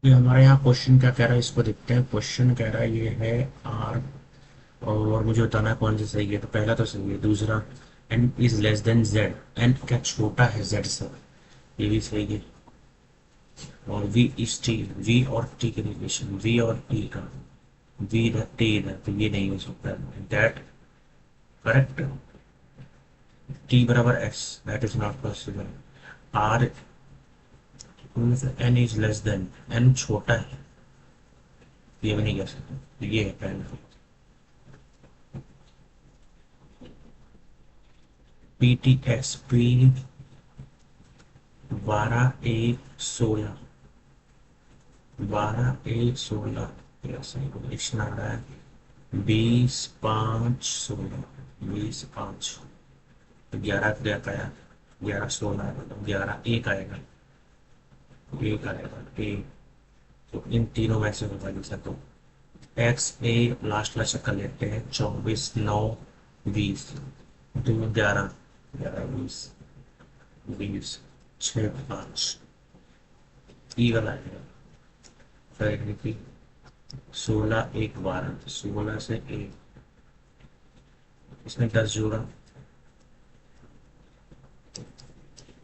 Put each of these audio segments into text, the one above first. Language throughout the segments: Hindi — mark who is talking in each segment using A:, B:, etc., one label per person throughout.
A: ये हमारे यहाँ क्वेश्चन क्या कह रहा है, इसको देखते हैं। क्वेश्चन कह रहा है ये है आर, और मुझे बताना है कौन सा सही है। तो पहला तो सही है। दूसरा, N is less than Z, N क्या छोटा है जेड से, ये भी सही है। और वी इज टी, वी और टी के रिलेशन, वी और टी का, वी इधर टी इधर, तो ये नहीं हो सकता। दैट करेक्ट, टी बराबर S, that is not possible. R N is less than, N छोटा है, ये भी नहीं कह सकते। तो ये है पहला। P T x, P 12 A 16, 12 A 16, ऐसा ही रिलेशन आ रहा है। 20 5 16, 20 5, तो 11 क्या आया, 11 16, तो 11 1 आएगा, एक आएगा एक। तो इन तीनों में से होगा जैसा। तो एक्स ए लास्ट वाला चक्कर लेते हैं। 24 9 20, 2 11, 11 20 20 6 5, ई वाला है। फिर 16 1 12, 16 से 1, इसमें 10 जोड़ा,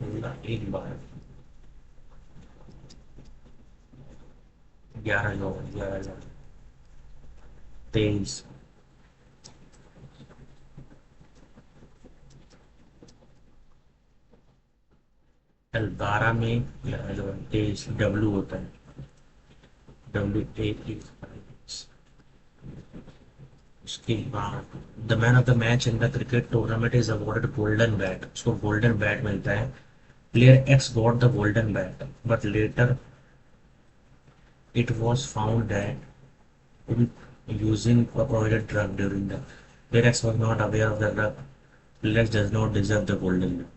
A: 16 1 12, 11 जोड़ा, 11 जोड़ा, 23। कल 12 में 11 जोड़ा 23, डब्लू होता है। डब्ल्यू ए, उसके बाद the man of the match in the cricket tournament is awarded golden bat, उसको गोल्डन बैट मिलता है। Player x got the golden bat but later it was found that in using a prohibited drug during the, player X was not aware of the drug, player X does not deserve the golden medal.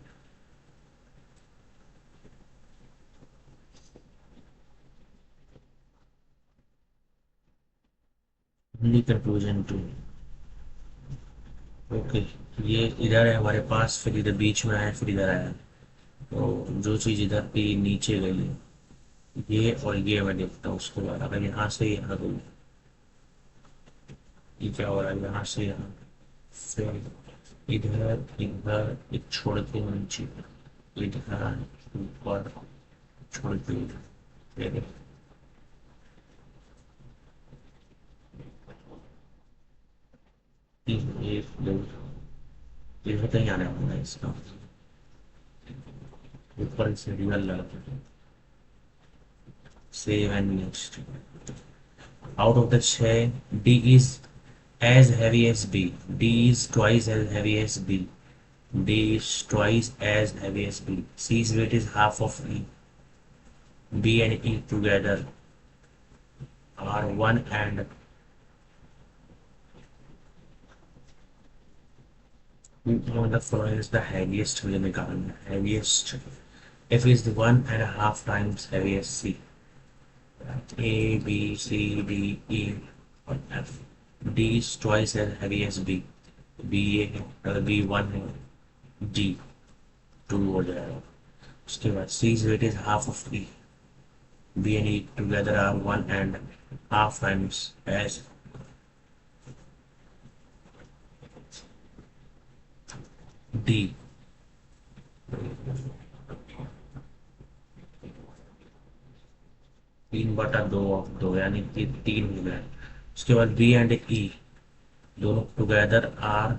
A: Only conclusion to, okay, ये इधर है हमारे पास, फिर इधर बीच में आया, फिर इधर आया। तो जो चीज इधर की नीचे गई है, ये और ये मैं देखता हूँ उसके बाद। अगर यहाँ से यहाँ गई, ये क्या हो रहा है, यहाँ से यहाँ, फिर इधर इधर, एक छोड़ के नीचे, इधर ऊपर, छोड़ के इधर, एक दो, ये कहीं आने वाला है इसका, ऊपर से रियल लगा, save and next. Out of the छः, D is as heavy as B. D is twice as heavy as B. D is twice as heavy as B. C's weight is half of E. B and E together are one and one the following is the heaviest, मुझे निकालना है heaviest. F is the 1.5 times heavy as C. A B C D E और F. D is twice as heavy as B. B है, अगर B 1 है, D 2 हो जाएगा। उसके बाद C's weight is half of E. B and E together are 1.5 times as D. 3/2 of 2, यानी कि 3 हो गया। उसके बाद B एंड E दोनों टुगेदर आर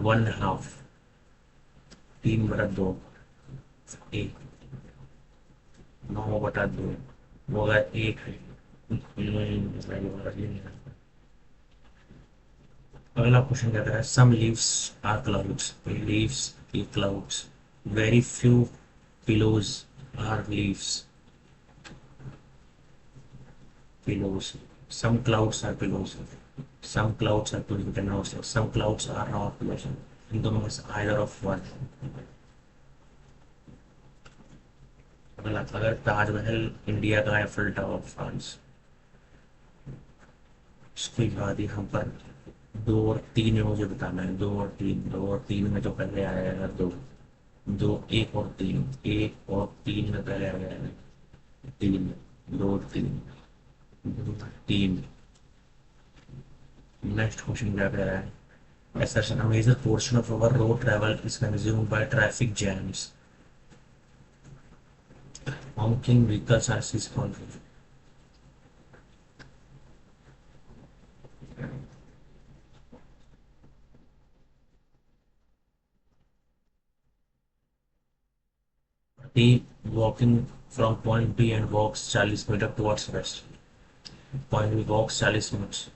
A: 1/2, 3/2, 1, 9/2 होगा 1 है। अगला क्वेश्चन कहता है some leaves are clouds, leaves की clouds, very few pillows are leaves, pillows. Some clouds are pillows. Some clouds are pillows. Some clouds are not pillows. इन दोनों में से either of one. अगर ताजमहल इंडिया का है, एफिल टावर फ्रांस, उसके बाद यहाँ पर 2 और 3 में मुझे बताना है। 2 और 3, 2 और 3 में तो पहले आएगा दो, 2 1 और 3, 1 और 3 में पहले आएगा 3, 2 और 3, 3। नेक्स्ट क्वेश्चन क्या कह रहा है? As a major portion of our road travel is consumed by traffic jams. Honking vehicles are seasonal. He walking from point B and walks 40 meters towards west. Point B walks 40 minutes.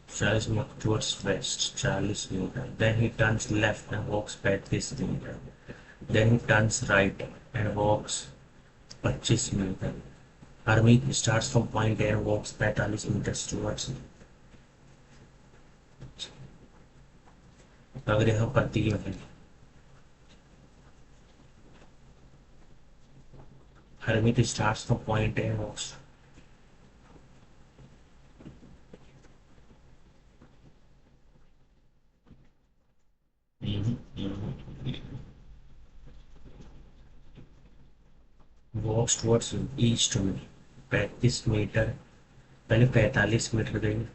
A: 40 meters towards west. 40 meters. Then he turns left and walks 35 meters. Then he turns right and walks 25 meters. Harmeet starts from point A and walks 45 meters towards. अगर यहाँ पति है, Harmeet starts from point A and walks. Walks towards east में 35 मीटर, पहले 45 मीटर गई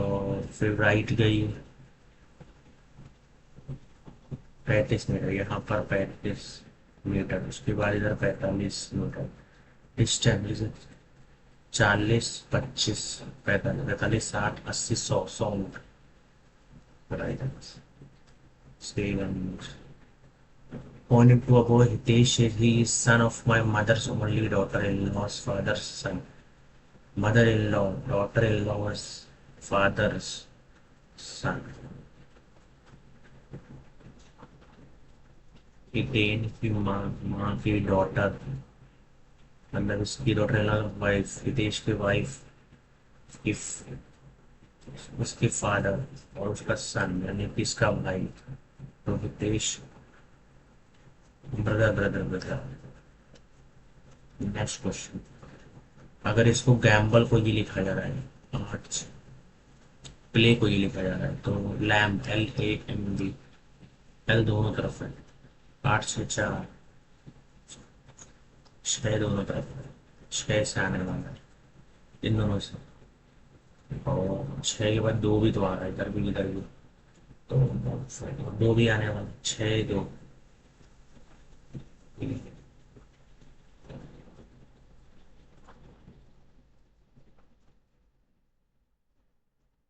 A: और फिर राइट गई 35 मीटर, यहाँ पर 35 मीटर, उसके बाद इधर 45 metre. Distance 40, 25, 45, 45, 60, 80, 100, 100 metre. Pointing to a boy, Hitesh said he is son of my mother's only daughter-in-law's father's son. Mother-in-law, daughter-in-law's father's son. Hiten की माँ की डॉटर, मतलब उसकी daughter in law wife, Hitesh की वाइफ, इफ उसके फादर और उसका सन यानी कि इसका भाई, तो Hitesh brother brother brother. Next question, अगर इसको गैम्बल को ये लिखा जा रहा है, आर्ट्स प्ले को ये लिखा जा रहा है, तो लैम्ब LAMB, एल दोनों तरफ है, 8 से 4, 6 दोनों तरफ है, 6 से आने वाला है इन दोनों से, और 6 के बाद 2 भी तो आ रहा है इधर भी इधर भी, तो 2 भी आने वाला, 6 2।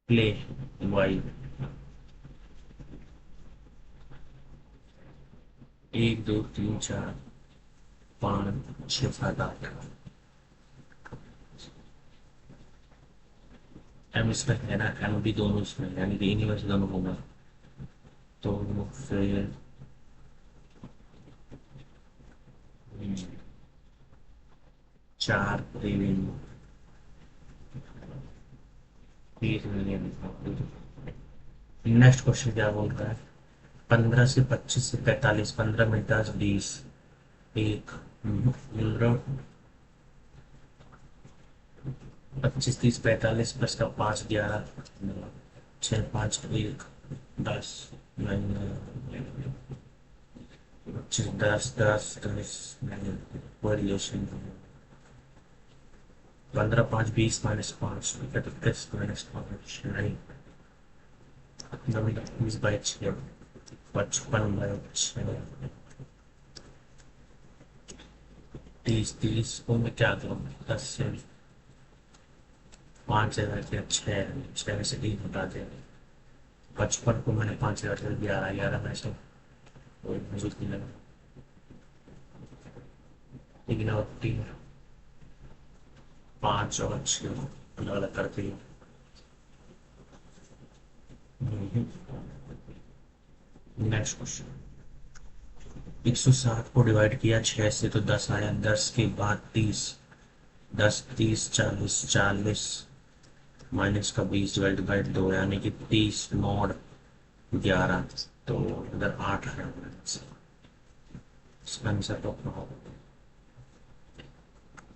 A: Play Y 1 2 3 4 5 6 7 8। एम इसमें है ना, एम भी दोनों इसमें यानी कि यूनिवर्स दोनों होगा, तो फिर 4 3 नेक्स्ट क्वेश्चन क्या बोल रहा है? 15 से 25 से 45, 15 में 10 20, 1 25 30 45 प्लस का 5 11 6 5 1 10 10 10 10 वेरिएशन 15 5 20 -5 31 -5 नहीं, 20/6 55/6 30 30 को मैं क्या करूँ, 10 से 5 से 6 में से 3 हटा दे, 55 को मैंने 5 से 11 11 में से कोई मौजूद नहीं लगा, 3 और 3 5 और 6 अलग अलग करते ही। नेक्स्ट क्वेश्चन, 160 को डिवाइड किया 6 से तो 10 आया, 10 के बाद 30, 10 30 40 40 माइनस का 20 डिवाइड बाई 2 यानी कि 30 mod 11, तो इधर 8 है, इसका आंसर तो अपना होगा।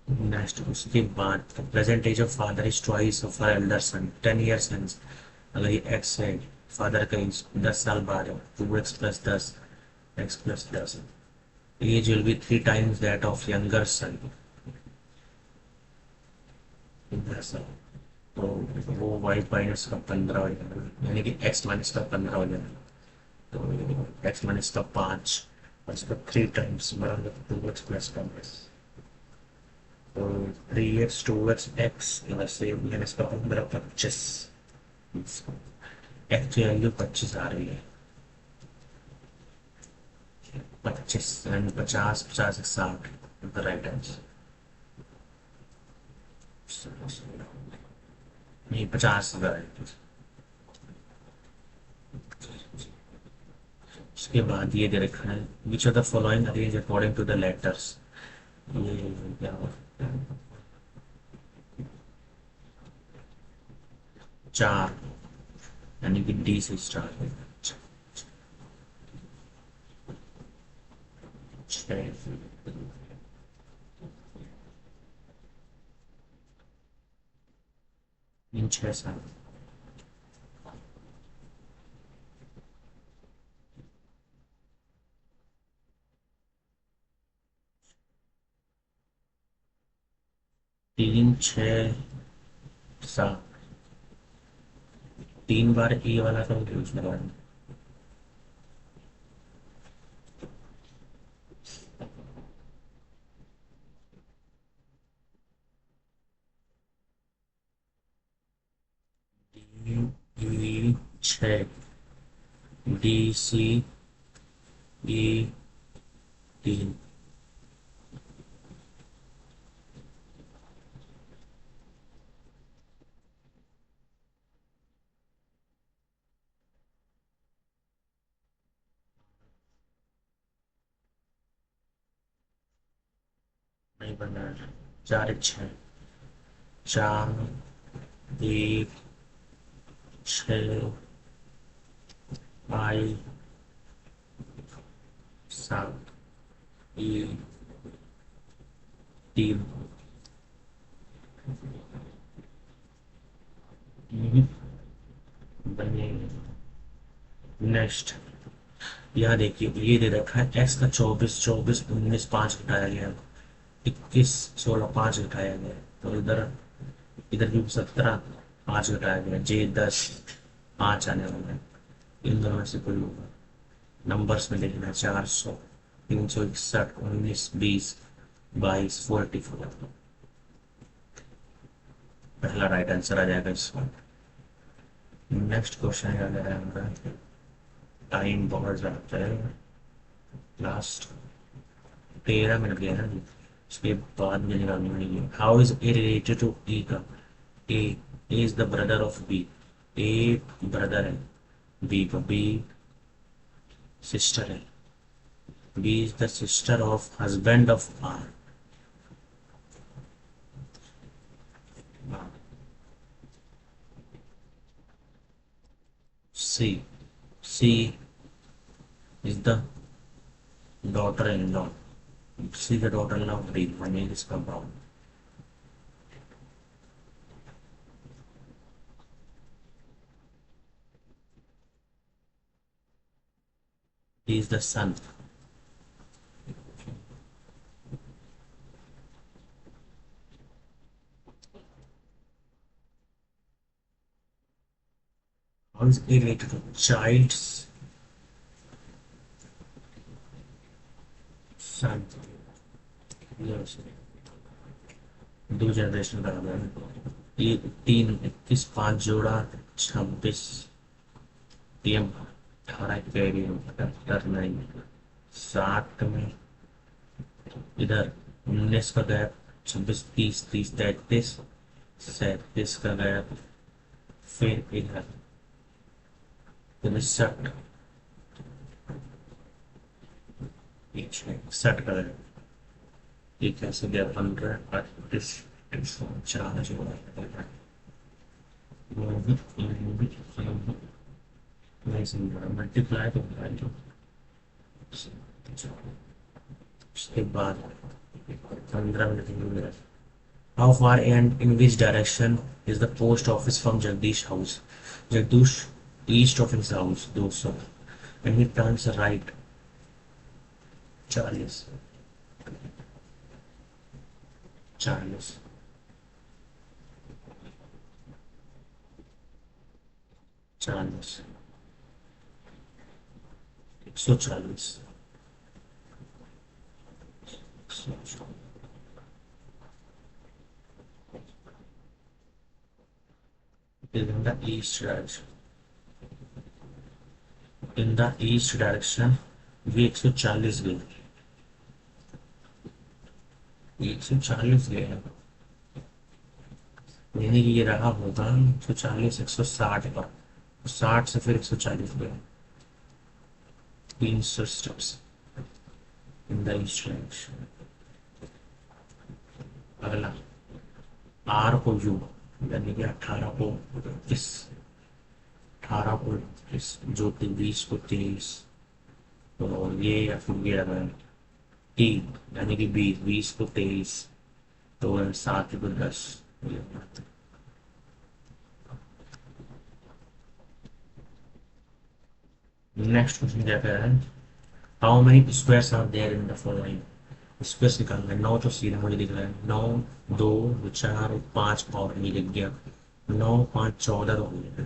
A: नेक्स्ट, उसके बाद present age of father is twice of her elder son 10 years hence, अगर ये एक्स है, फादर का एज 10 साल बाद है, 2x + 10 x + 10, age will be 3 times that of younger son. ऐसा। तो वो वाई माइनस का 15 हो जाएगा, यानी कि एक्स माइनस का 15 हो जाएगा। तो एक्स माइनस का 5 और इसका 3 टाइम्स बराबर 2x प्लस का बस। तो 3x 2x एक्स से यानी इसका 15 25। एक्स की वैल्यू 25 आ रही है। 25 एंड 50 50 60 द राइट आंसर। नहीं, 50 राइट। उसके बाद ये दे रखा है, which are the following arrange according to the letters. ये क्या होता है? 4, यानी कि डी से स्टार्ट है। 6, 6 7, 3 6 7। 3 बार ए वाला तो यूज लगा। 6 डी सी ए 3। नहीं बना है। 4 6 4 1 6 आई 7 ए 3। बने। नेक्स्ट, यहाँ देखिए ये दे रखा है एक्स का 24 24 19 5 घटाया गया, 21 16 5 घटाया गया। तो इधर इधर भी 17 5 घटाया गया, जे 10 5 आने वाला है। इन दोनों में से कोई होगा। नंबर्स में लिखना है 400 361 19 20 22 44। पहला राइट आंसर आ जाएगा इसका। नेक्स्ट क्वेश्चन आ गया है हमारा। टाइम बहुत ज़्यादा है, लास्ट 13 मिनट गया ना जी। उसके बाद में निकालनी पड़ेगी। How is A related to E का। A is the brother of B. A brother है बी का, बी सिस्टर है। B is the sister of husband of R. C C is the daughter in law. C the daughter in law of B, money is compound. He is the son. How is A related to child's son. दो जनरेशन बराबर है। ये 3 21 5 जोड़ा 26 टीएम 18 कैरियर 78 9 7 में इधर 19 का गैप 26 30 30 33 37 का गैप, फिर इधर 59 61 का गैप। ये कैसे गया 15 38 4 जोड़ा नहीं समझ मल्टीप्लाई तो उसके बाद 15 मिनट में। How far and in which direction is the post office from Jagdish house. Jagdish east of his house 200 and he turns right 40 40 40, 140, 140. In the east direction, in the east direction ये 140 गए, 140 गए हैं, यानी कि ये रहा होगा 140, 160 का, 60 से फिर 140 गए, 300 steps in the east direction. अगला आर को यू, यानी कि 18 को 21, 18 को 21, जो 20 को 23, तो ये या फिर ये लगा टी, यानी कि 20, 20 को 23, तो 7 को 10। नेक्स्ट क्वेश्चन क्या कह रहा है, how many squares are there in the following. Squares निकालना है, 9 तो सीधा मुझे दिख रहा है, 9, 2, 4, 5 और ये लिख गया, 9, 5, 14 हो गया।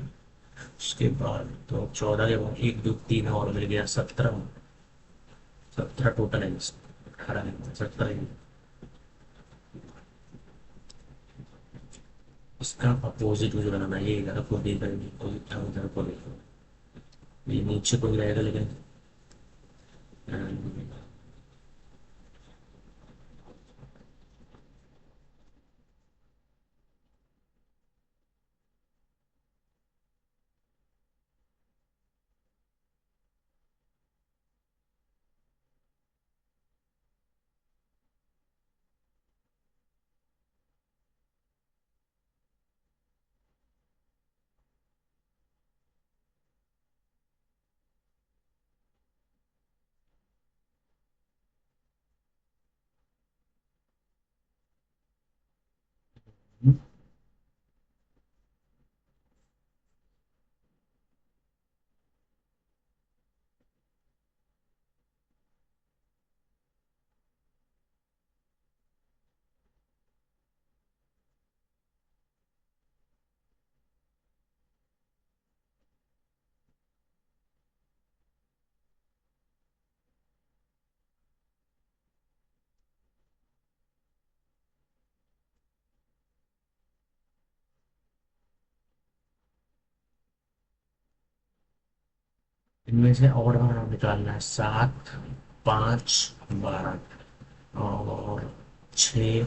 A: उसके बाद तो 14 के बाद 1, 2, 3 और मिल गया, 17, 17 टोटल है, 18 17। इसका अपोजिट मुझे बनाना है, ये इधर को दे करेंगे तो इधर को देखो, ये नीचे को ही रहेगा लेकिन इनमें से और हमें निकालना है 7, 5, 12 और 6,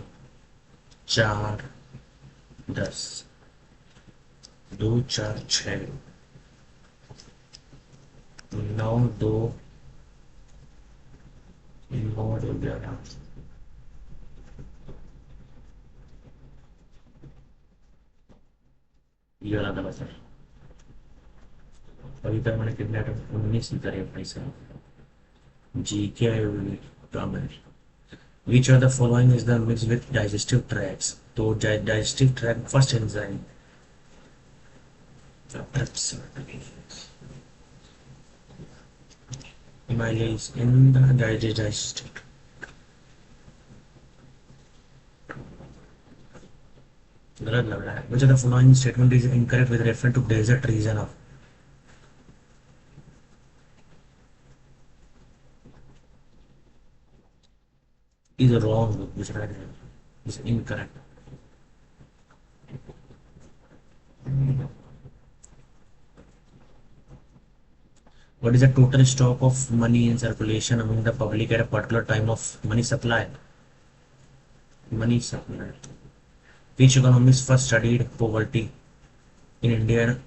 A: 4, 10, 2, 4, 6, 9, 2, 9, 2, 11, ये वाला था बस। अभी तक मैंने कितने अटेम्प्ट, 19 ही करे भाई साहब। जी क्या काम है। Which of the following is the mixed with digestive tracts? तो digestive tract first enzyme, amylase in the digestive. गलत लग रहा है। Which of the following statement is incorrect with reference to desert region of? Is wrong. Which is incorrect. What is the total stock of money in circulation among the public at a particular time of money supply? Money supply. Which economists first studied poverty in India?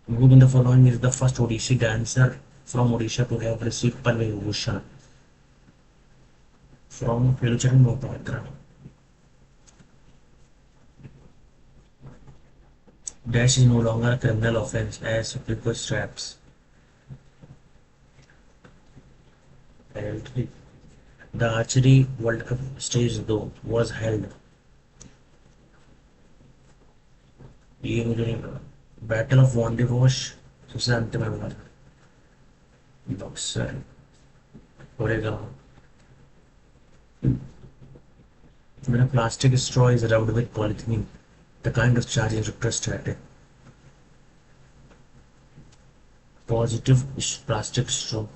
A: Who in the following is the first Odissi dancer from Odisha to have received Padma Vibhushan? From Tiruchan Mohapatra. Dash is no longer a criminal offence as request straps. The archery World Cup stage though was held. ये मुझे नहीं पता। बैटल ऑफ वॉन्डिवॉश सबसे अंत में हुआ था, बक्सर ओरेगन। मेरा plastic straw is rubbed with polythene. The kind of charge is electrostatic. Positive plastic straw.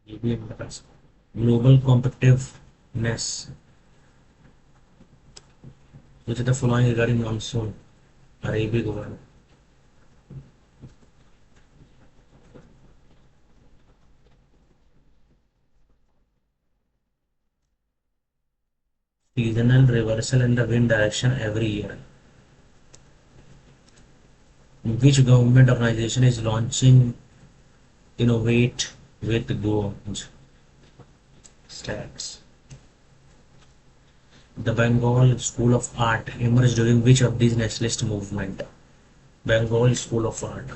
A: ये भी हमारे पास global competitiveness. Which is the following regarding monsoon? Arabic word. Seasonal reversal in the wind direction every year. Which government organization is launching Innovate with Goals? Stats. The Bengal School of Art emerged during which of these nationalist movement? Bengal School of Art.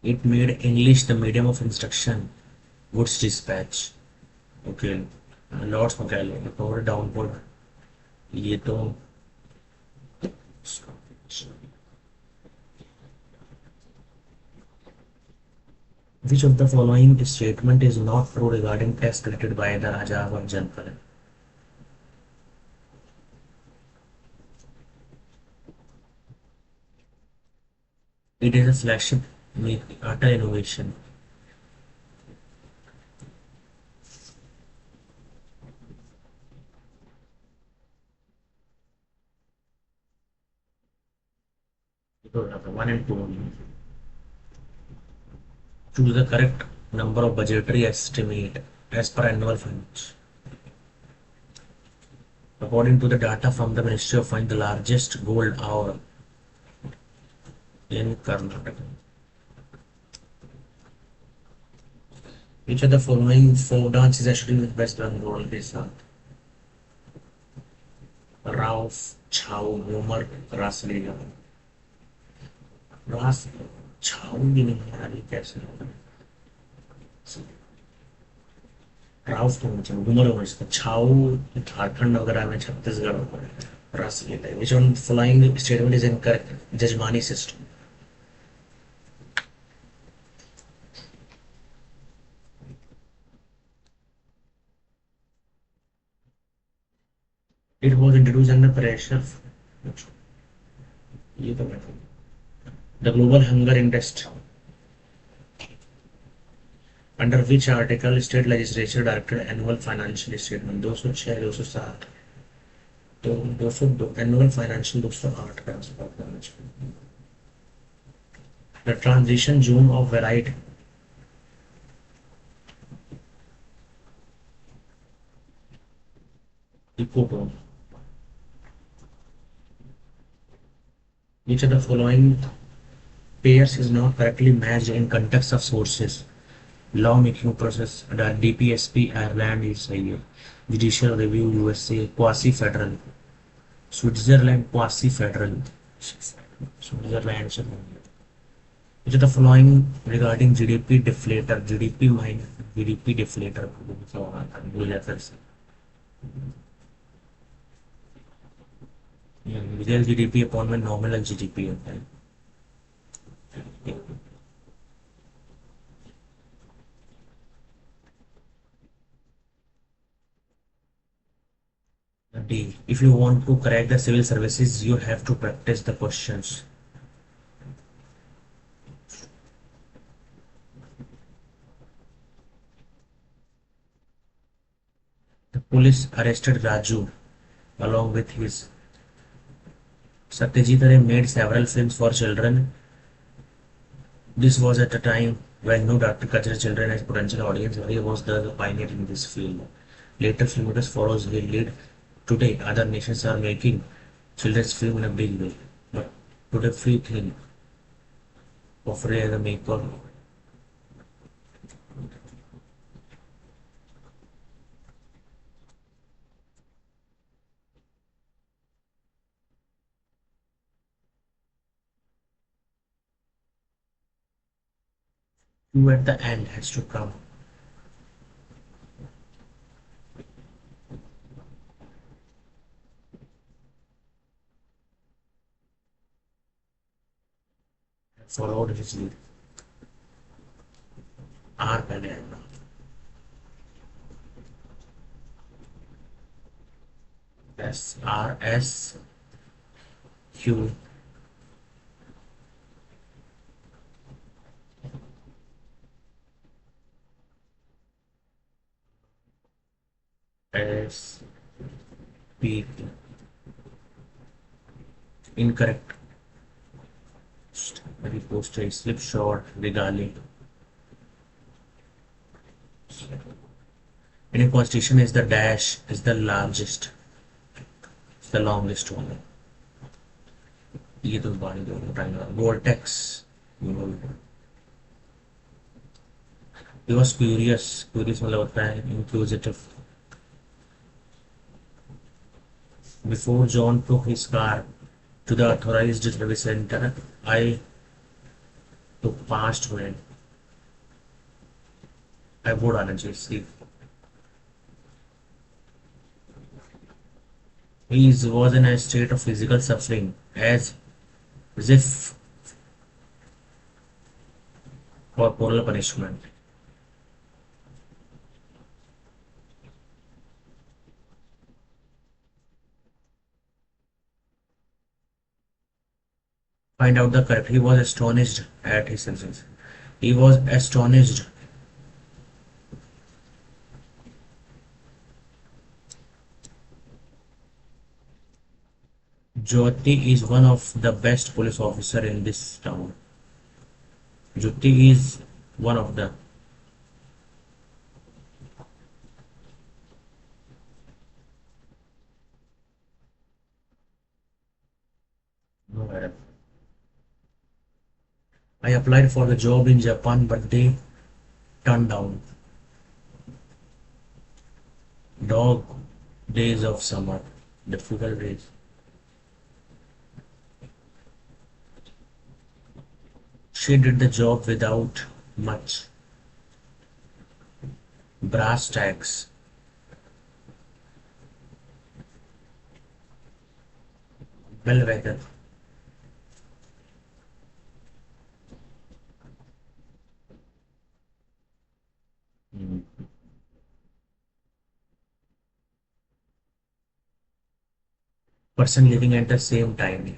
A: It made English the medium of instruction. Goods dispatch. Okay. Lords Macaulay. Power downward. ये तो which of the following statement is not true regarding test created by the Raja of Janpal? It is a flagship Atal innovation. One and two. Choose the correct number of budgetary estimate as per annual funds. According to the data from the Ministry of Finance, the largest gold hour in Karnataka. Which of the following folk dances are shooting with West Bengal? Rauf, Chau, Humor, Rasleela. रास छाऊंगी नहीं यार ये कैसे होगा राउस तो मुझे घूमर हो इसका छाऊ झारखंड वगैरह में छत्तीसगढ़ रास लेता है which one following statement is incorrect जजमानी system it was introduced under pressure ये तो मैं the global hunger index under which article state legislature directed annual financial statement 206 207 तो 202 annual financial 208 का the transition zone of variety ecotone which of the following pairs is not correctly matched in context of sources law making process the DPSP Ireland is सही है judicial review USA quasi federal Switzerland quasi federal Switzerland से which of the following regarding GDP deflator GDP minus GDP deflator भूल जाता है real GDP upon में nominal GDP होता है D. If you want to crack the civil services, you have to practice the questions. The police arrested Raju along with his Satyajit Ray made several films for children. This was at a time when no Dr. Kachra children as potential audience. He was the pioneer in this field. Later filmmakers follows will lead. Today, other nations are making children's film in a big way. But today, free thing of Ray the maker. Who at the end has to come. followed his lead. R पहले आएगा. S R S Q S P T. Incorrect. Reposted. Slipshod. Regalia. In a constitution is the dash is the largest. It's the longest one. ये तो बारी दो time vortex. He was curious. Curious मतलब होता है inquisitive. Before John took his car to the authorized service center, I took past when I would honestly see. He was in a state of physical suffering as if corporal punishment. Find out the correct. He was astonished at his senses. He was astonished. Jyoti is one of the best police officer in this town. Jyoti is one of the. No, madam. I applied for the job in Japan, but they turned down. Dog days of summer, difficult days. She did the job without much brass tacks. Bellwether. Hmm. Person living at the same time.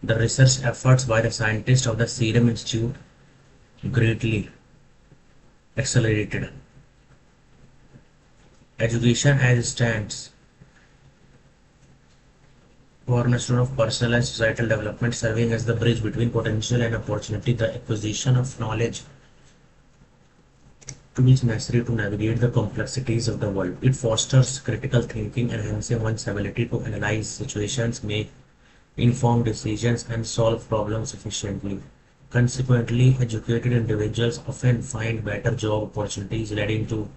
A: The research efforts by the scientists of the Serum Institute greatly accelerated. Education as it stands, cornerstone of personal and societal development, serving as the bridge between potential and opportunity, the acquisition of knowledge tools necessary to navigate the complexities of the world. It fosters critical thinking, enhancing one's ability to analyze situations, make informed decisions, and solve problems efficiently. Consequently, educated individuals often find better job opportunities, leading to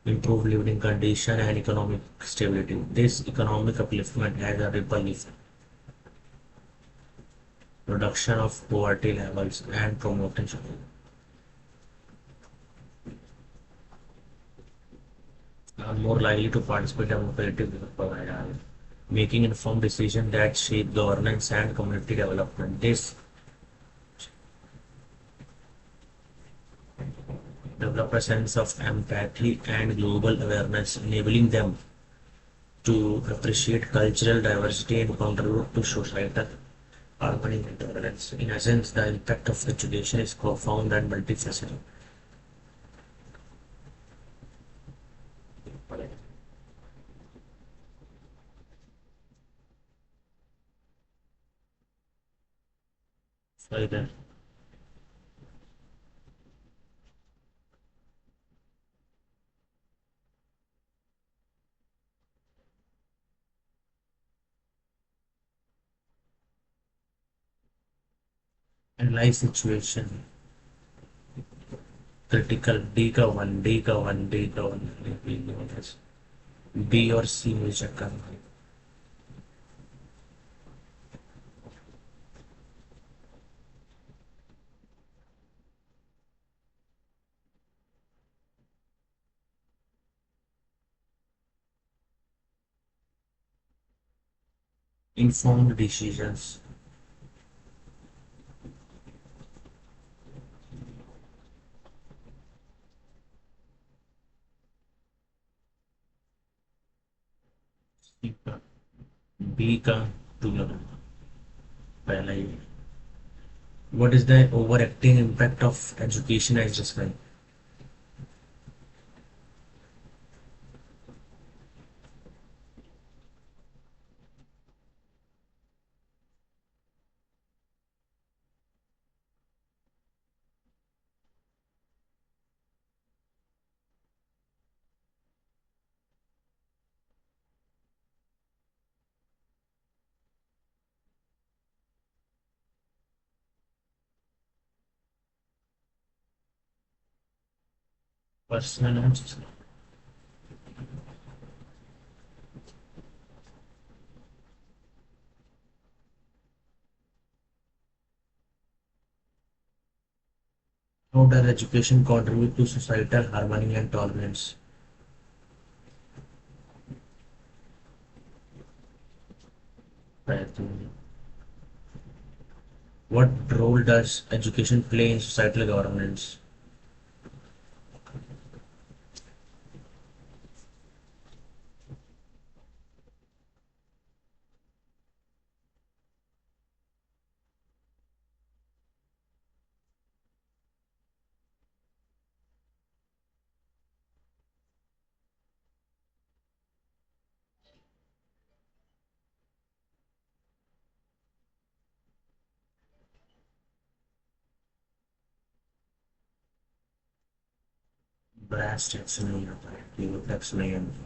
A: improved living conditions and economic stability. This economic upliftment has a ripple effect, reduction of poverty levels, and promoting are more likely to participate in cooperative work, making informed decisions that shape governance and community development. This develop a sense of empathy and global awareness, enabling them to appreciate cultural diversity and contribute to societal harmony and tolerance. In essence, the impact of education is profound and multifaceted. Further, and life situation critical D का वन बी और सी मुझे चेक करना है. Informed decisions बी का टू लगाऊंगा पहला ही। What is the over acting impact of education as describe. Personal how does education contribute to societal harmony and tolerance. What role does education play in societal governance? Brass tacks नहीं आता है, cable tacks नहीं आता।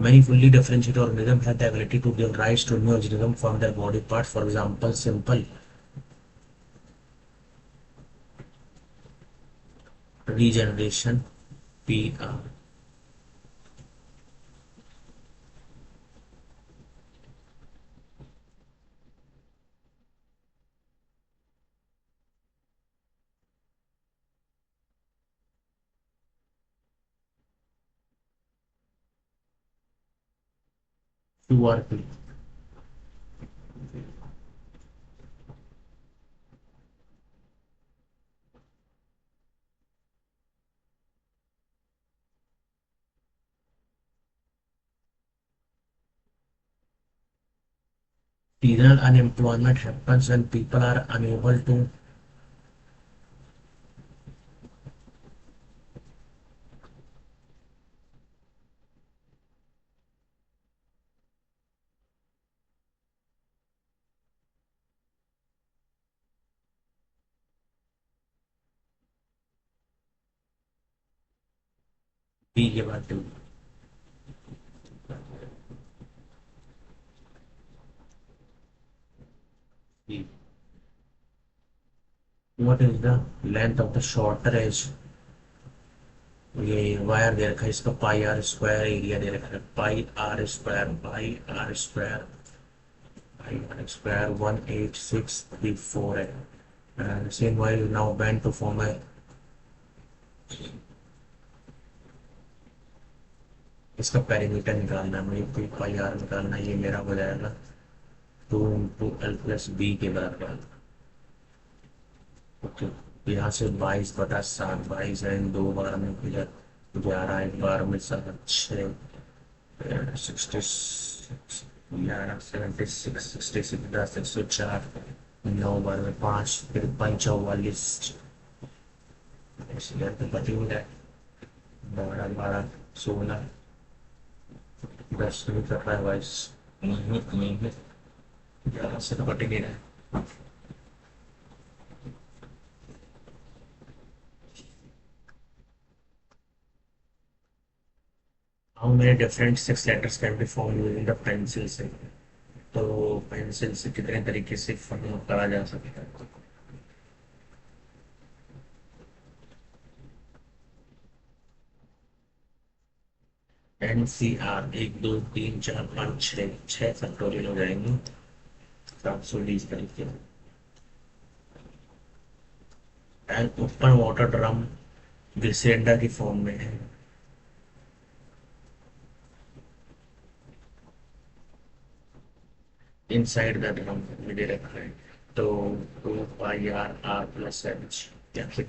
A: Many fully differentiated organisms have the ability to give rise to new organisms from their body parts. For example, simple regeneration (PR). QRP. Seasonal unemployment happens when people are unable to be able to be. What is the length of the shorter edge? ये वायर दे रखा है, इसका पाई आर स्क्वायर एरिया दे रखा है, पाई आर स्क्वायर square 18634 है। and same while now bend to form a इसका पेरीमीटर निकालना है मुझे, टू पाई आर निकालना है, ये मेरा हो जाएगा 2 × L + B के बराबर। ओके, यहाँ से 22/7, 22 है, इन 2 बार में फिर 11, एक बार में 7, 6, 66, 11, 76, 66, 10, 104, 9 बार में 5, फिर 45, इसलिए तो बची हुई है 12, 12, 16, 10 नहीं कर रहा है 22, नहीं 11 से तो कट ही नहीं रहा है। How many different six letters can be formed using the pencil से। तो पेंसिल से कितने तरीके से फॉर्म करा जा सकता है। NCR 1 2 3 4 5 6, 6 फैक्टोरियल हो जाएंगे 720 तरीके। एंड ओपन वाटर ड्रम ग्लिसरेंडर की फॉर्म में है। इनसाइड द ड्रम में दे रखा है, तो 2 πr r + h, या फिर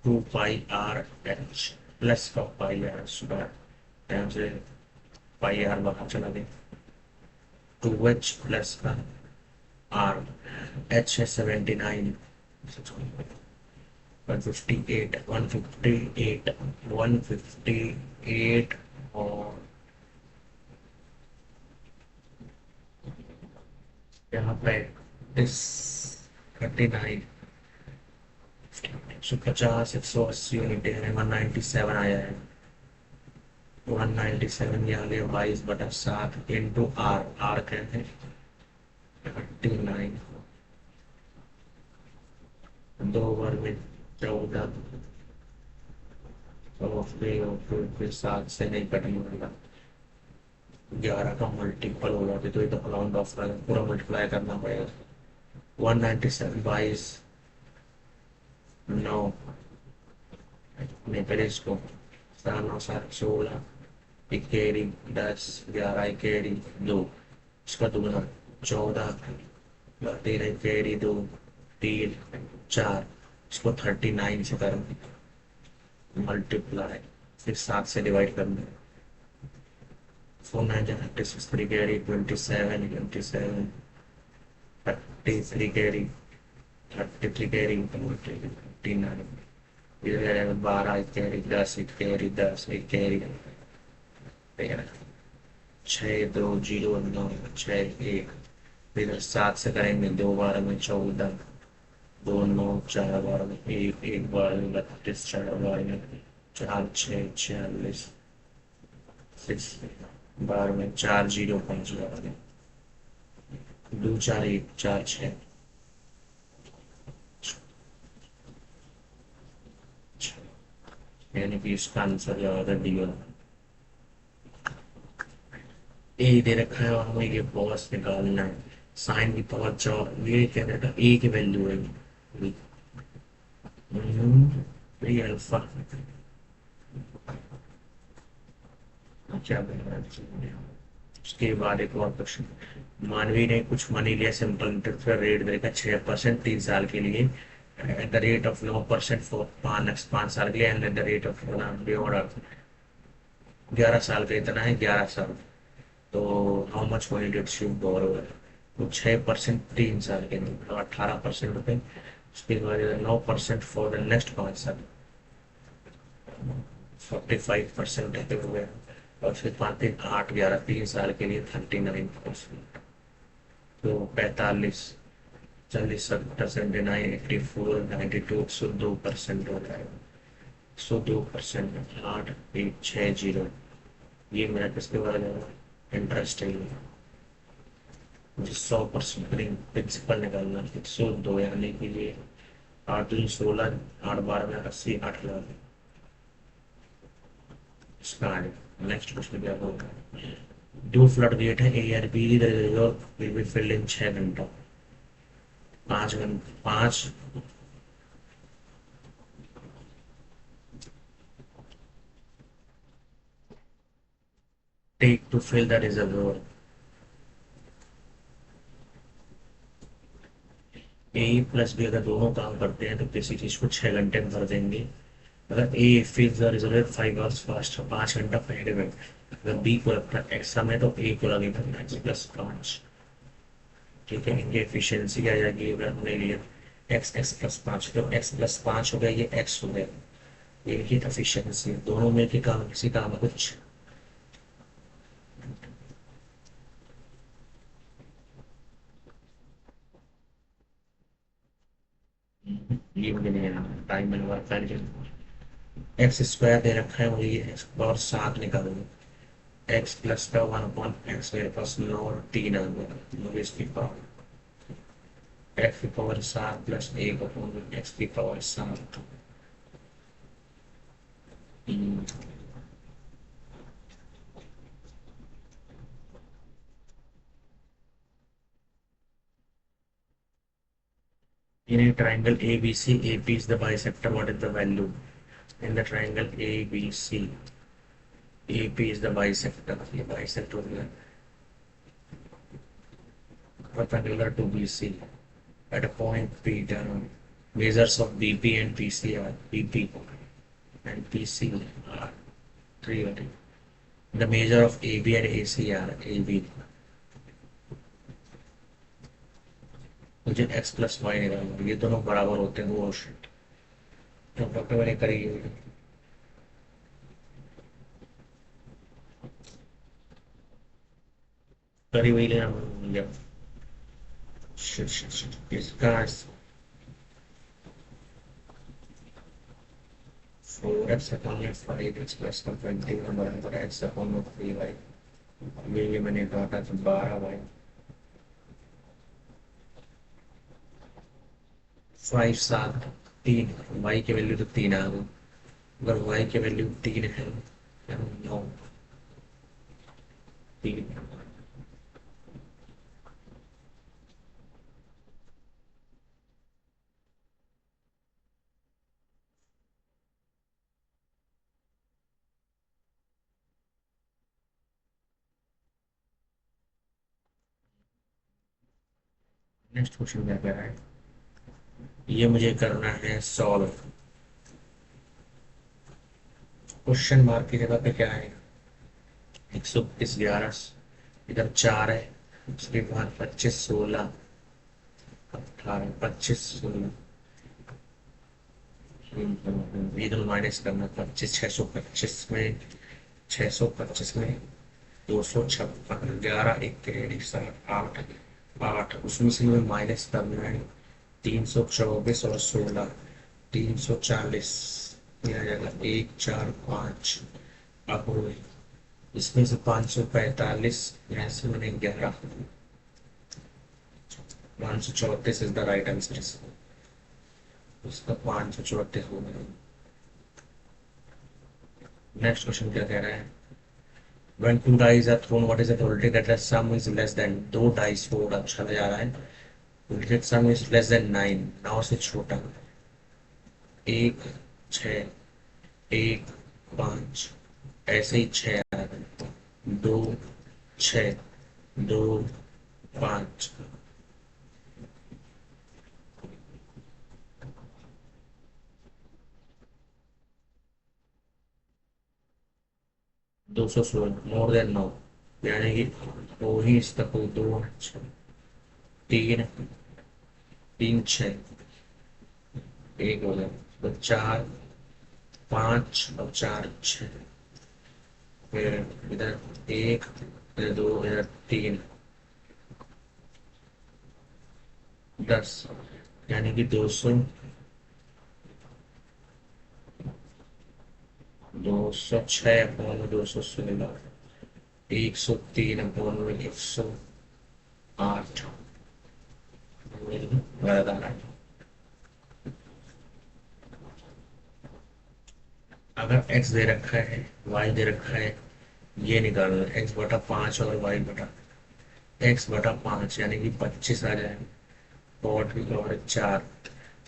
A: 2 πr h प्लस का पाई आर स्क्वायर, यहाँ से पाई आर बाहर चला गया, 2h प्लस का आर, एच है 79, 158, 158, 158 और यहाँ पे इस 39, 150, 180 यूनिट है, 197 आया है। 197 ये आ गया 22/7 इंटू आर, आर क्या है 39, दो बार में 14, तो फिर 7 से नहीं कटने वाला, 11 का मल्टीपल हो जाते तो ये तो राउंड ऑफ का पूरा मल्टीप्लाई करना पड़ेगा। 197 22 9, नहीं पहले इसको 7 9 7 16, इकेरी 10, 11 इकेरी 2, इसका दूसरा 14, 13 इकेरी 2, 3 4, इसको 39 से करेंगे मल्टीप्लाई, फिर 7 से डिवाइड करना है। 4 9 36 3 कैरी 27 27, 33 कैरी 33 कैरी 39, इधर 12 कैरी 10 कैरी 10 कैरी 13, 6 2 0 9 6 1, फिर 7 से करेंगे 2 12 में 14, 2 9 4 12 में 1 1 12 में 32, 4 12 में 4 6 46, 6 12 में 4 0 5 12 में 2 4 1 4 6, यानी कि इसका आंसर क्या होगा डी वाला। ए दे रखा है और हमें ये बॉस निकालना है, साइन की पावर 4, ये कह रहा था ए की वैल्यू है ये अल्फा, क्या बन रहा है। उसके बाद एक और क्वेश्चन, मानवी ने कुछ मनी लिया, सिंपल इंटरेस्ट का रेट देगा 6% 3 साल के लिए, at the rate of 9% for 5 साल के लिए, and at the rate of 11 साल का इतना है 11 साल, तो how much money did she borrow, तो 6% 3 साल के लिए, मतलब 18% रुपए, उसके बाद 9% फॉर द नेक्स्ट 5 साल, 45% हो गया, और फिर 5 3 8 11 3 साल के लिए 39%, तो 45 40 70 79 84 92, 102% हो जाएगा, 102%, 8 1 6 0, ये मेरा किसके बारे में इंटरेस्ट है, मुझे 100% प्रिंसिपल निकालना है, 102 यानी कि ये 8 3 16, 8 12 में 80, 8 लाख, इसका नेक्स्ट क्वेश्चन क्या होगा, दो फ्लड गेट है ए आर बी, और विल बी फिल्ड इन 6 घंटा, 5 घंटे 5 take to fill the reservoir, A plus B अगर दोनों काम करते हैं तो किसी चीज को 6 घंटे में भर देंगे, अगर A fills the reservoir 5 hours fast, 5 घंटा पहले में, अगर बी को लगता है एक्स समय तो ए को लगेगा x+5, ठीक है, इनकी एफिशिएंसी क्या आ जाएगी, अगर हमने लिया x+5, तो x+5 हो गया, ये x हो गया, ये इनकी एफिशिएंसी, दोनों में के काम किसी काम में कुछ, ये मुझे नहीं आना, टाइम में वर्क कर, एक्स स्क्वायर दे रखा है मुझे, ये एक्स पावर 7 निकालूंगा, एक्स प्लस का 1/x मेरे पास 9 और 3 आ गया, मुझे इसकी पावर एक्स की पावर 7 प्लस 1/x की power 7, in a triangle ABC, AP is the bisector, what is the value in the triangle ABC, AP is the bisector, ये bisector हो गया, perpendicular to BC at a point P, measures of BP and PC are BP and PC are 3, the measure of AB and AC are AB, मुझे एक्स प्लस वाई निकालना है, ये दोनों बराबर होते हैं, वो शिट। तो डॉक्टर मैंने करी है। करी वही लेना भूल गया। शिट शिट शिट, इसका 4x अपॉन में 5x प्लस का 20 का बराबर x अपॉन में 3y। ये मैंने काटा तो 12y। 5 7 3, y की वैल्यू तो 3 आ गई। अगर y की वैल्यू 3 है, 9 3। नेक्स्ट क्वेश्चन क्या कह रहा है, ये मुझे करना है सॉल्व। क्वेश्चन मार्क की जगह पे क्या है, 131 11, इधर 4 है, उसके बाद 25 16 18 25 16। ये दोनों माइनस करना, 25 625 में, 625 में 256, 11 1 7 8 8, उसमें से हमें माइनस करना है 324 और 16, 340। ये आ जाएगा 1 4 5। अब इसमें से 545, यहाँ से मैंने 11, 534 इज द राइट आंसर। उसका 534 हो गया। नेक्स्ट क्वेश्चन क्या कह रहा है, when two dice are thrown what is the probability that the sum is less than, दो डाइस को उड़ा चला जा रहा है, probability sum is less than 9, 9 से छोटा, 1 6 1 5, ऐसे ही 6 आ रहा है, 2 6 2 5। 216 मोर देन 9, यानी कि दो ही इसका कोई 2 3 3 6 1 हो गया, तो 4 5 और 4 6, फिर इधर 1 इधर 2 इधर 3 10, यानी कि 206 अपॉन में 216, 103 अपॉन में 108। अगर x दे रखा है, y दे रखा है, ये निकालना है x बटा 5 और y बटा x बटा 5, यानी कि 25 आ जाएगा। कॉट की पावर 4,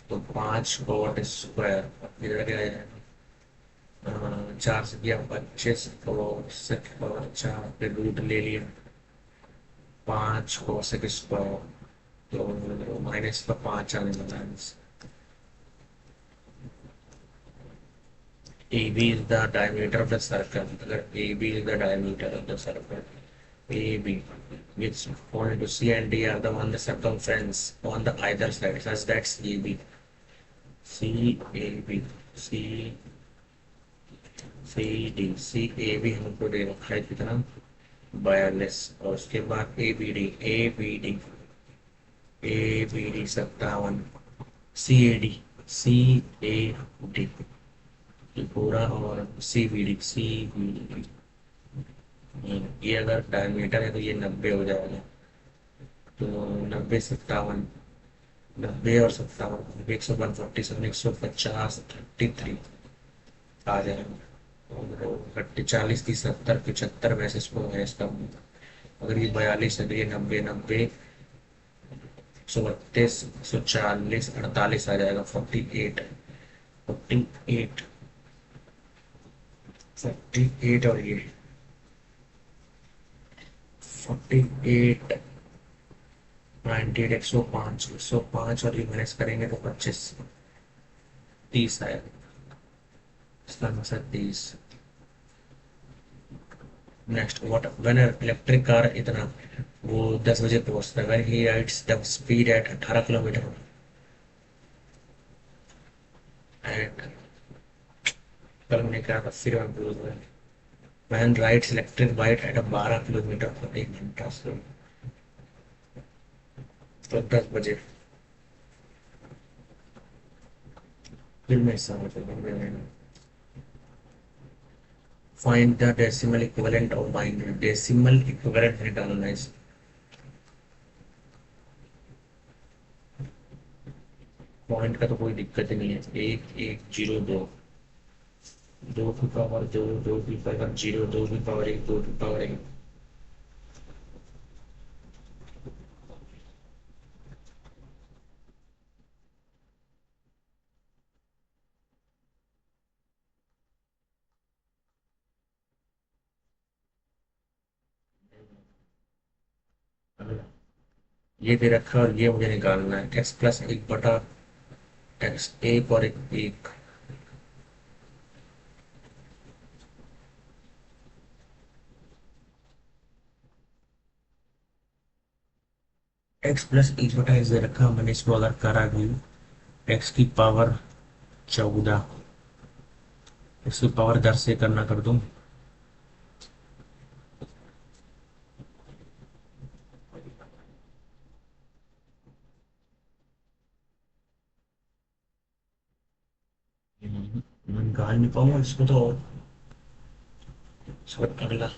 A: तो 5 कॉट स्क्वायर, इधर क्या आएगा, 4 से किया 25, तो सेक पावर 4 पे रूट ले लिया, 5 कोसेक स्क्वायर, तो माइनस का 5 आने वाला है। AB is the diameter of the circle. अगर AB is the diameter of the circle, AB, which point to C and D are the one the circumference on the either side, such that's AB. CAB, CD, CAB हमको दे रखा है कितना, 42, और उसके बाद ABD, ABD, ABD 57, CAD, CAD पूरा, और CBD, ये अगर डायमीटर है तो ये 90 हो जाएगा, तो 90 57, 90 और 57, 147, 150 33 आ जाएगा। 40 30 70 75 में से इसको मैच करूँ, अगर ये 42 है तो ये 90 90 132 140 48 आ जाएगा, 48 48 48, और ये 48 98 105 और ये माइनस करेंगे तो 25 30 आएगा, इसका answer 30। Next what when electric car इतना वो 10 बजे पहुंचता है when he rides the speed at 18 kilometre and कल मैंने कहा था फिर मैं भूल गया when rides electric bike at 12 kilometre पर एक घंटा से तो 10 बजे फिर मैं समझ गया find the decimal equivalent of binary decimal equivalent निकालना है पॉइंट का तो कोई दिक्कत नहीं है 1102 2 की पावर 2 2 की पावर 0 2 की पावर 1 2 की पावर 1 ये दे रखा है और ये मुझे निकालना है एक्स प्लस 1 बटा एक्स एक और एक एक्स प्लस 1 बटा एक्स दे रखा मैंने इसको अगर करा भी एक्स की पावर 14 इसकी पावर 10 से करना कर दूं मैं निकाल नहीं पाऊंगा इसको तो सब अगला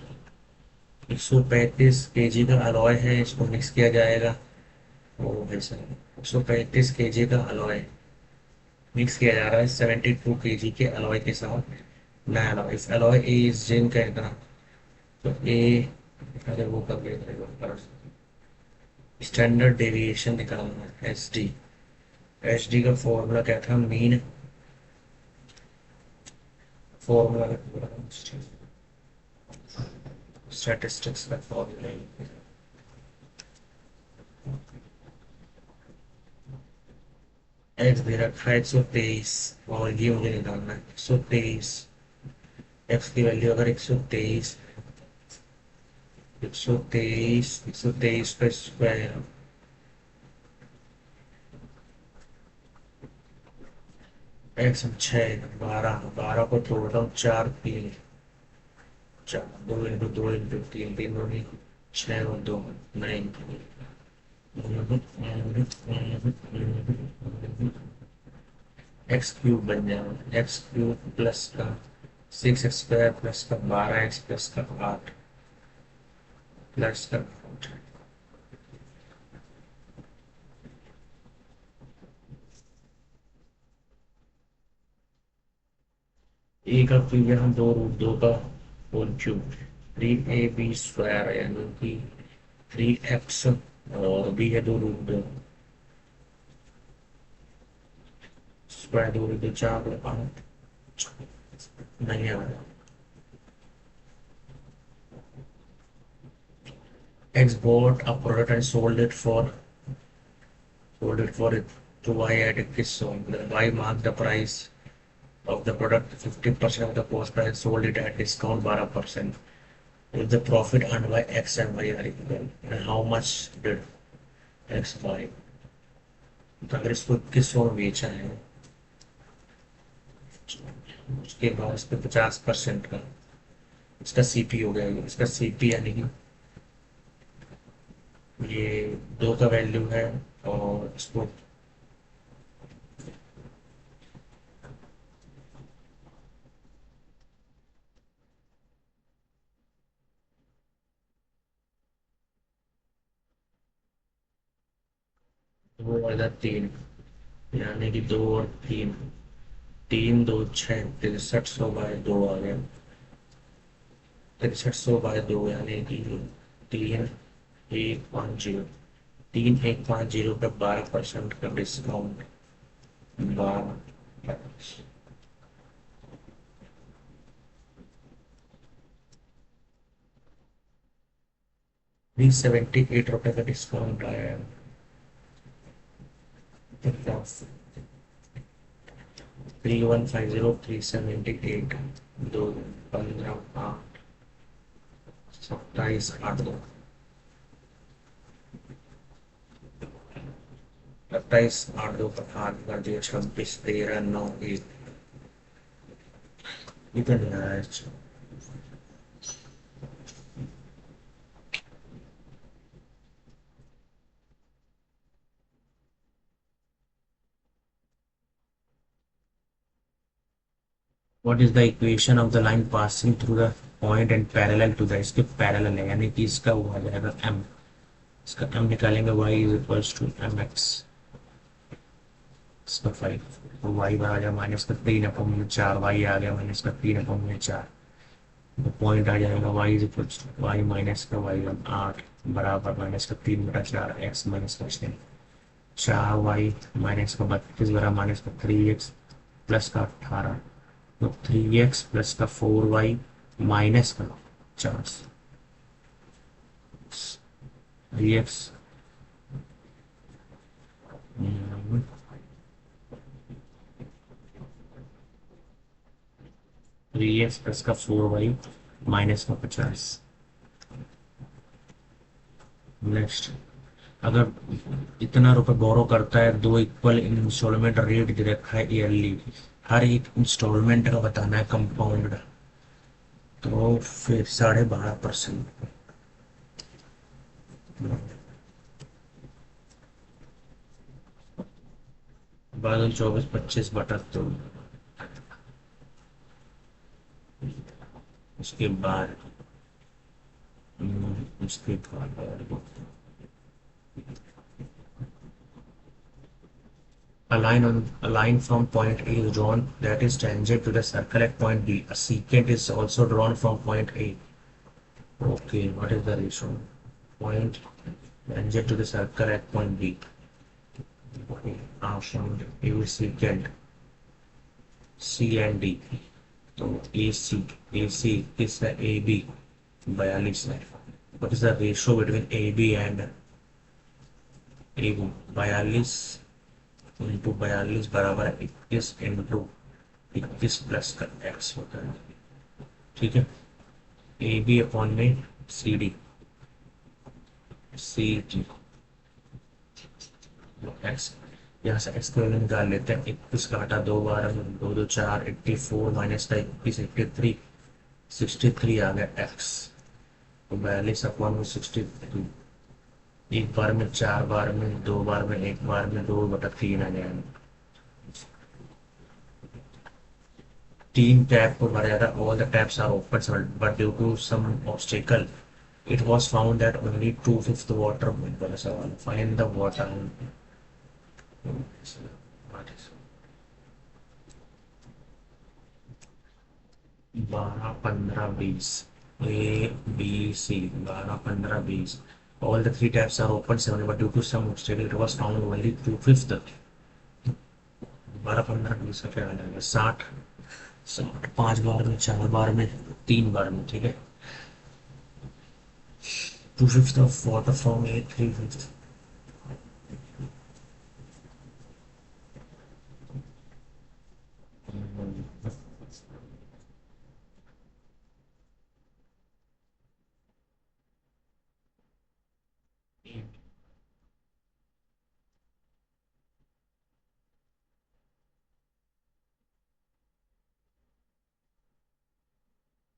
A: 135 kg का अलॉय है इसको मिक्स किया जाएगा ओ भाई साहब 135 kg का अलॉय मिक्स किया जा रहा है 72 kg के अलॉय के साथ नया alloy if alloy is zinc है इतना तो ए अरे वो कर लेगा स्टैंडर्ड डेविएशन निकालना है एच डी का फॉर्मूला क्या था मीन फॉर्मूला स्टैटिस्टिक्स का फॉर्मूला एक्स दे रखा है 123 और ये मुझे निकालना है 123 एक्स की वैल्यू अगर 123 123 का स्क्वायर एक्स 6 12 को तोड़ता हूँ 4 3 4 2 × 2 × 3 3 दूनी 6 और 2 9 एक्स क्यूब बन जाएगा एक्स क्यूब प्लस का 6 x² प्लस का 12x प्लस का 8 प्लस का ए का क्यूब है हम 2√2 का होल क्यूब 3ab² यानी कि 3x और बी है 2√2 स्क्वायर 2√2 4 5 नहीं आ रहा X bought a product and sold it for it to Y at a sold. Then Y marked the price of the product 50% of the cost price sold it at discount 12%. If the profit earned by X and Y are equal, and how much did X buy? तो अगर इसको 2100 में बेचा है उसके बाद इस पे 50% का इसका सीपी हो गया इसका सीपी यानी कि ये 2 का वैल्यू है और इसको दो वाला 3 यानी कि 2 और 3 3 2 6 6300/2 आ गया 6300/2 यानी कि 3150 3150 पे 12% का डिस्काउंट 12 378 रुपये का डिस्काउंट आया है 3150 378 2 15 8 27 8 2, 27 8 2 पर हाथ कर दिया, 26 13 9 1, इधर नहीं आ रहा है। What is the equation of the line passing through the point and parallel to the, इसके पैरेलल है यानी कि इसका वो आ जाएगा एम, इसका एम निकालेंगे y is equals to M X, इसका 5, तो y बराबर आ जाएगा माइनस का 3/4, y आ गया माइनस का 3/4, तो पॉइंट आ जाएगा y is equals to Y minus का वाई 8 बराबर माइनस का 3/4 एक्स माइनस का 6, 4y माइनस का 32 बराबर माइनस का 3x प्लस का 18, तो 3x प्लस का 4y माइनस का 3x 3x प्लस का 4y माइनस का 50। नेक्स्ट, अगर इतना रुपए बोरो करता है, दो इक्वल इंस्टॉलमेंट रेट दे रखा है ईयरली, हर एक इंस्टॉलमेंट का बताना है कंपाउंड, तो फिर 12.5%, 24 25 बटा 2, उसके बाद उसके बाद a line from point A is drawn that is tangent to the circle at point B. A secant is also drawn from point A. Okay, what is the ratio? Point tangent to the circle at point B. Okay, now from A secant C and D. तो AC is the AB 42 है. What is the ratio between AB and AB? 42 into 42 बराबर 21 इंटू 21 प्लस का एक्स होता है, ठीक है। ए बी अपॉन में C D, C D X, यहाँ से एक्स की वैल्यू निकाल लेते हैं। 21 का घटा 2 बार में 2 2 4, 84 माइनस का 21 83, 63 आ गया एक्स, तो 42 अपॉन में 63, एक बार में 4 बार में 2 बार में 1 बार में 2/3 आ जाएगा। तीन टैप को भरा जाता है, all the taps are open but due to some obstacle it was found that only 2/5 water was available. Find the water. 12 15 20, A B C 12 15 20, all the three taps are open 7 but due to some obstacle it was found only 2/5। 12 15 20 का क्या आ जाएगा 60, 60 5 बार में 4 बार में 3 बार में, ठीक है। 2/5 of water from A 3/5,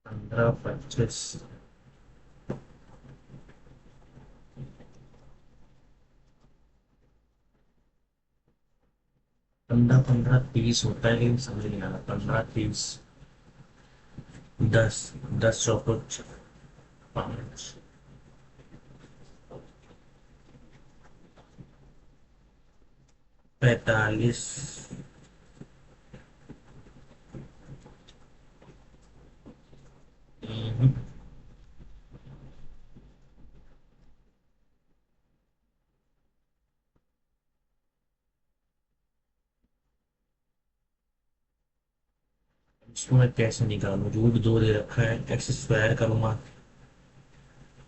A: 15 25, 15 15 30 होता है लेकिन समझ नहीं आ रहा। 15 30, 10 10 चौको 5, 45, इसको मैं कैसे निकालूं, रूट 2 दे रखा है, एक्स स्क्वायर करूंगा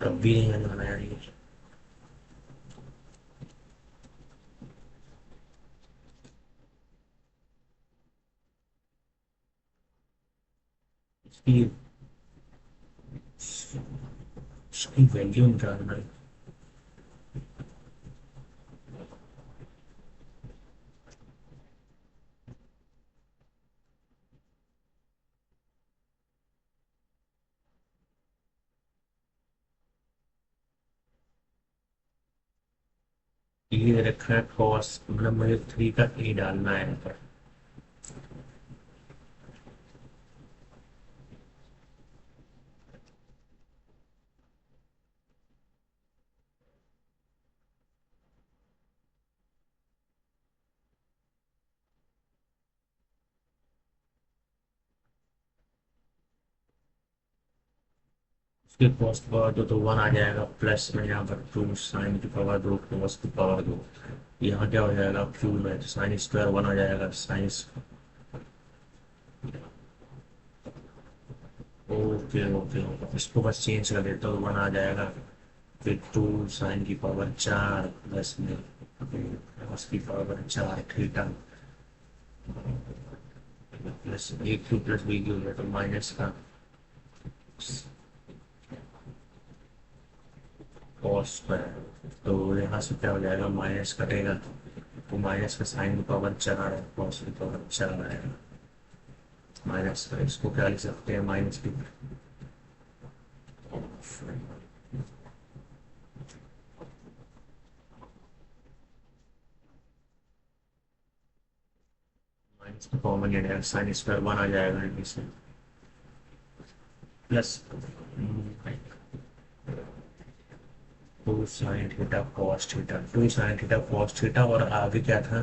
A: तब भी नहीं आना यार ये। इसकी उसकी वैल्यू निकालना है। ये रखा है कॉस, मतलब मुझे 3 का ए डालना है यहाँ पर। उसके कॉस की पावर दो तो 1 आ जाएगा, प्लस में यहाँ पर 2 साइन की पावर 2 कॉस की पावर 2। यहाँ क्या हो जाएगा, क्यूब है तो साइन स्क्वायर 1 आ जाएगा, साइन। ओके ओके ओके, इसको बस चेंज कर देता हूँ, 1 आ जाएगा। फिर 2 साइन की पावर 4 प्लस में कॉस की पावर 4 थीटा, प्लस ए क्यूब प्लस बी क्यूब है तो माइनस का कॉस स्क्वायर। तो यहाँ से क्या हो जाएगा, माइनस कटेगा तो माइनस का साइन की पावर 4 है, कॉस की पावर 4 आएगा। माइनस का इसको क्या लिख सकते हैं, माइनस की माइनस का कॉमन ले जाएगा, साइन स्क्वायर 1 आ जाएगा इनमें से, plus 2 sine theta cos theta, 2 sine theta cos theta, और आगे क्या था,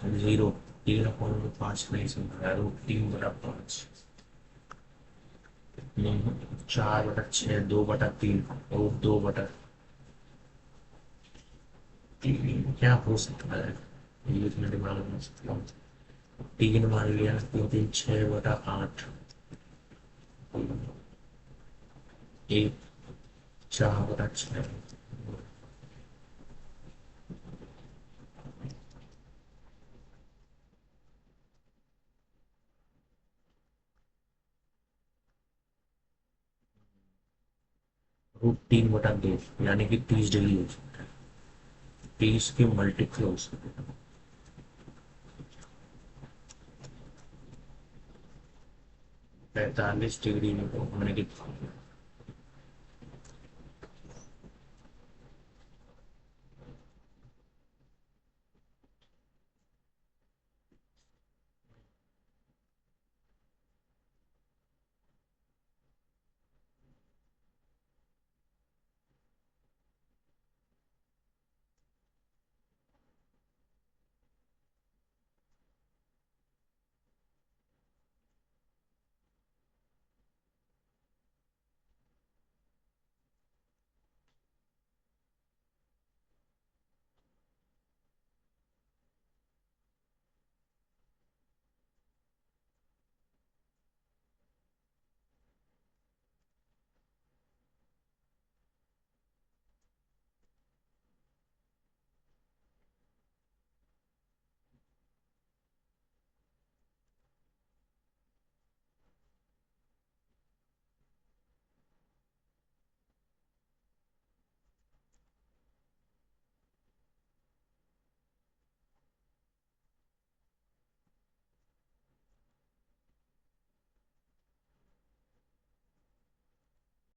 A: जीरो। 3/5 नहीं समझा, √3/5। 4/6, 2/3 और 2/3। क्या हो सकता है, ये इतना दिमाग में सकता हूँ। 3 मान लिया, 2×3 6/8, एक 4/6, √3/2, यानी कि 30 डिग्री हो सकता है, 30 के मल्टीपल हो सकता है। 45 डिग्री में तो होने की